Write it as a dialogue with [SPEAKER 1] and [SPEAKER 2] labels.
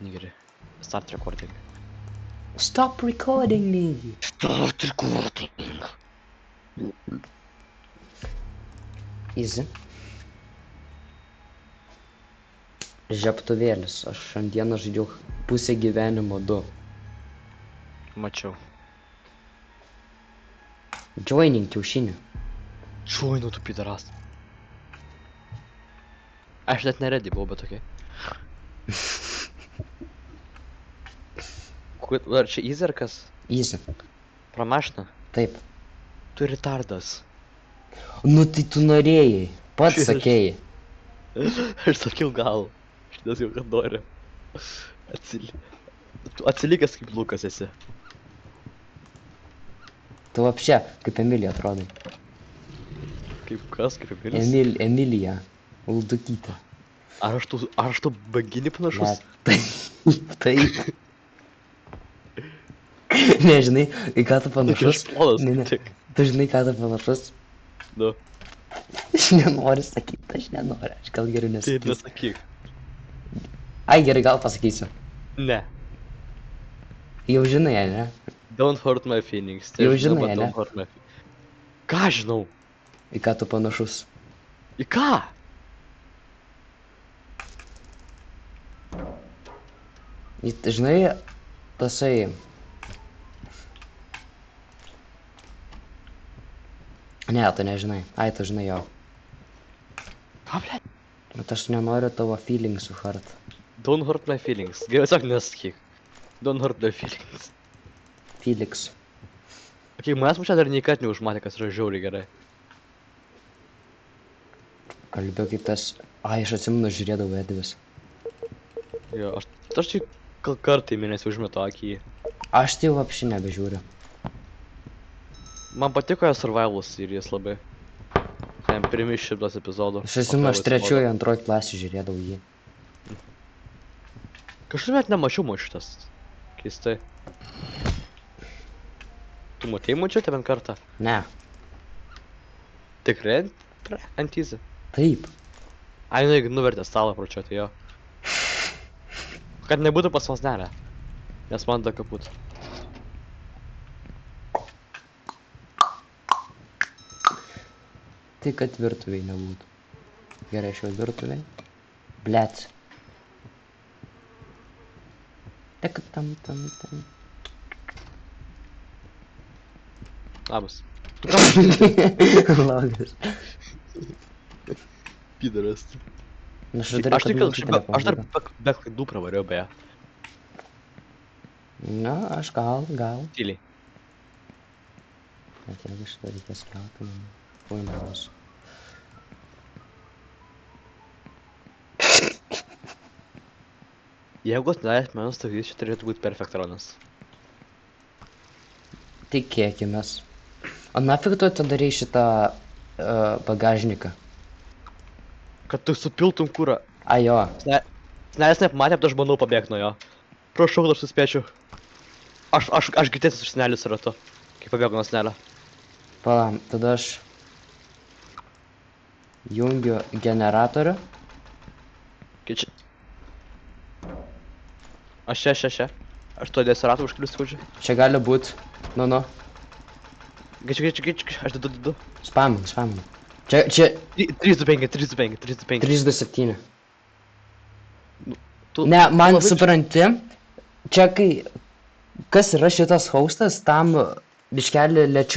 [SPEAKER 1] negeri. Start recording.
[SPEAKER 2] Stop recording me.
[SPEAKER 1] Start recording.
[SPEAKER 2] Easy. Žiebtuvėlis. Aš šiandieną žaidžiau pusę gyvenimo 2.
[SPEAKER 1] Mačiau.
[SPEAKER 2] Joining kiaušinį.
[SPEAKER 1] Šuinu tu pidaras. Aš net neredi buvau, bet tokia. Ar čia easy ar kas?
[SPEAKER 2] Easy.
[SPEAKER 1] Pramašna?
[SPEAKER 2] Taip.
[SPEAKER 1] Tu retardas.
[SPEAKER 2] Nu tai tu norėjai. Pats sakėjai.
[SPEAKER 1] Aš sakiau gal. Aš nesakiau, kad noriu. Tu atsilikęs kaip Lukas esi.
[SPEAKER 2] Tu apšė, kaip Emilija atrodai.
[SPEAKER 1] Kaip kas, kaip Emilis?
[SPEAKER 2] Emilija. Uldukytė.
[SPEAKER 1] Ar aš tu baginį panašus?
[SPEAKER 2] Taip. Nežinai, į ką tu panašus?
[SPEAKER 1] Ne.
[SPEAKER 2] Tu žinai, ką tu panašus?
[SPEAKER 1] Nu.
[SPEAKER 2] Aš nenoriu sakyti, aš gal geriau nesakysiu.
[SPEAKER 1] Tai nesakyk.
[SPEAKER 2] Ai, gerai, gal pasakysiu.
[SPEAKER 1] Ne.
[SPEAKER 2] Jau žinai, ne?
[SPEAKER 1] Don't hurt my feelings.
[SPEAKER 2] Jau žinai, ne?
[SPEAKER 1] Ką žinau?
[SPEAKER 2] Į ką tu panašus?
[SPEAKER 1] Į ką?
[SPEAKER 2] Žinai, tasai... Ne, tu nežinai. Ai, tu žinai jo.
[SPEAKER 1] Ką, ble?
[SPEAKER 2] Bet aš nenoriu tavo feelings suhart.
[SPEAKER 1] Don't hurt my feelings. Geriau sak nesakyk. Don't hurt my feelings.
[SPEAKER 2] Felix.
[SPEAKER 1] Ok, manęs mušia dar nei kad neužmatė, kas yra žiauriai gerai.
[SPEAKER 2] Kalbėjau kaip tas... Ai, aš atsimenu, žiūrėdavau Edvis.
[SPEAKER 1] Jo, aš čia kartą į mėnesį užmetu akį.
[SPEAKER 2] Aš tai jau apši nebežiūriu.
[SPEAKER 1] Man patiko jo survivalus ir jis labai. Ten pirmi 100 epizodų.
[SPEAKER 2] Aš atsimenu, aš 3-2 klasį žiūrėdavau jį.
[SPEAKER 1] Kažkaip net nemačiau močiutės. Keistai. Tu matei močiutę bent kartą?
[SPEAKER 2] Ne.
[SPEAKER 1] Tikrai ant easy?
[SPEAKER 2] Taip.
[SPEAKER 1] Ai, nuvertė stalą pročiuoti jo. Kad nebūtų pas vasnelę. Nes man da kaput.
[SPEAKER 2] Tai kad virtuviai nebūtų. Gerai, šios virtuviai. Blec. Tik tam.
[SPEAKER 1] Labas. Tu ką?
[SPEAKER 2] Logas.
[SPEAKER 1] Pidaras. Aš dar be klaidų pravariau beje.
[SPEAKER 2] Na, aš gal.
[SPEAKER 1] Tyliai.
[SPEAKER 2] Bet jeigu šitą reikės kelti, man neros.
[SPEAKER 1] Jeigu atleis menus, tai čia turėtų būti perfektronas.
[SPEAKER 2] Tikėkimės. O nafig tu atidarei šitą bagažniką?
[SPEAKER 1] Kad tu supiltum kurą.
[SPEAKER 2] A, jo.
[SPEAKER 1] Snelis nepamatė, bet aš bandau pabėgti nuo jo. Prašau, kad aš suspėčiau. Aš girdėsiu su Snelis ratu, kai pabėgu nuo Snelio.
[SPEAKER 2] Pala, tada aš jungiu generatorių.
[SPEAKER 1] Čia. Aš čia. Aš to dėsiu ratą už kelių sekundžių.
[SPEAKER 2] Čia gali būt. Nu.
[SPEAKER 1] Greičiu. Aš dedu.
[SPEAKER 2] Spaminu. Čia...
[SPEAKER 1] 325.
[SPEAKER 2] 327.
[SPEAKER 1] Tu...
[SPEAKER 2] Ne, man supranti. Čia kai... Kas yra šitas hostas, tam biškelį lėčiau.